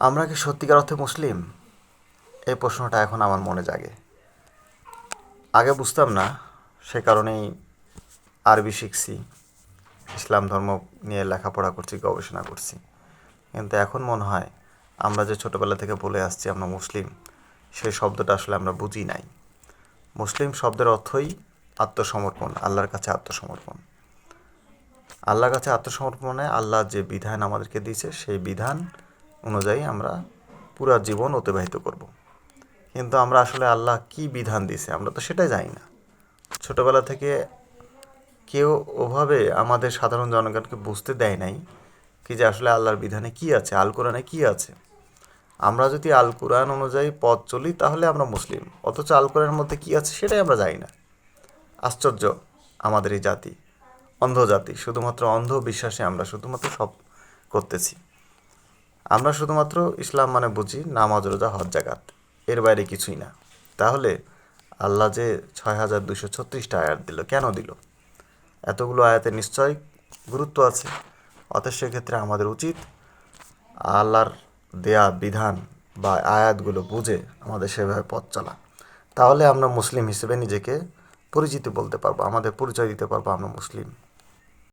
আমরা কি সত্যিকার অর্থে মুসলিম? এই প্রশ্নটা এখন আমার মনে জাগে। আগে বুঝতাম না, সে কারণেই আরবি শিখছি, ইসলাম ধর্ম নিয়ে লেখাপড়া করছি, গবেষণা করছি। কিন্তু এখন মনে হয় আমরা যে ছোটোবেলা থেকে বলে আসছি আমরা মুসলিম, সেই শব্দটা আসলে আমরা বুঝি নাই। মুসলিম শব্দের অর্থই আত্মসমর্পণ, আল্লাহর কাছে আত্মসমর্পণ। আল্লাহর কাছে আত্মসমর্পণে আল্লাহ যে বিধান আমাদেরকে দিয়েছে সেই বিধান অনুযায়ী আমরা পুরা জীবন অতিবাহিত করব। কিন্তু আমরা আসলে আল্লাহ কি বিধান দিয়েছে আমরা তো সেটাই জানি না। ছোটোবেলা থেকে কেউ ওভাবে আমাদের সাধারণ জনগণকে বুঝতে দেয় নাই কি যে আসলে আল্লাহর বিধানে কি আছে, আল কোরআনে কি আছে। আমরা যদি আল কোরআন অনুযায়ী পথ চলি তাহলে আমরা মুসলিম, অথচ আল কোরআনের মধ্যে কি আছে সেটাই আমরা জানি না। আশ্চর্য আমাদের এই জাতি, অন্ধ জাতি, শুধুমাত্র অন্ধ বিশ্বাসে আমরা শুধুমাত্র সব করতেছি। আমরা শুধুমাত্র ইসলাম মানে বুঝি নামাজ, রোজা, হজ, জাকাত, এর বাইরে কিছুই না। তাহলে আল্লাহ যে ৬,২৩৬টা আয়াত দিল, কেন দিল? এতগুলো আয়াতের নিশ্চয় গুরুত্ব আছে। অতএব সেক্ষেত্রে আমাদের উচিত আল্লাহর দেয়া বিধান বা আয়াতগুলো বুঝে আমাদের সেভাবে পথ চলা। তাহলে আমরা মুসলিম হিসেবে নিজেকে পরিচিতি বলতে পারবো, আমাদের পরিচয় দিতে পারবো আমরা মুসলিম।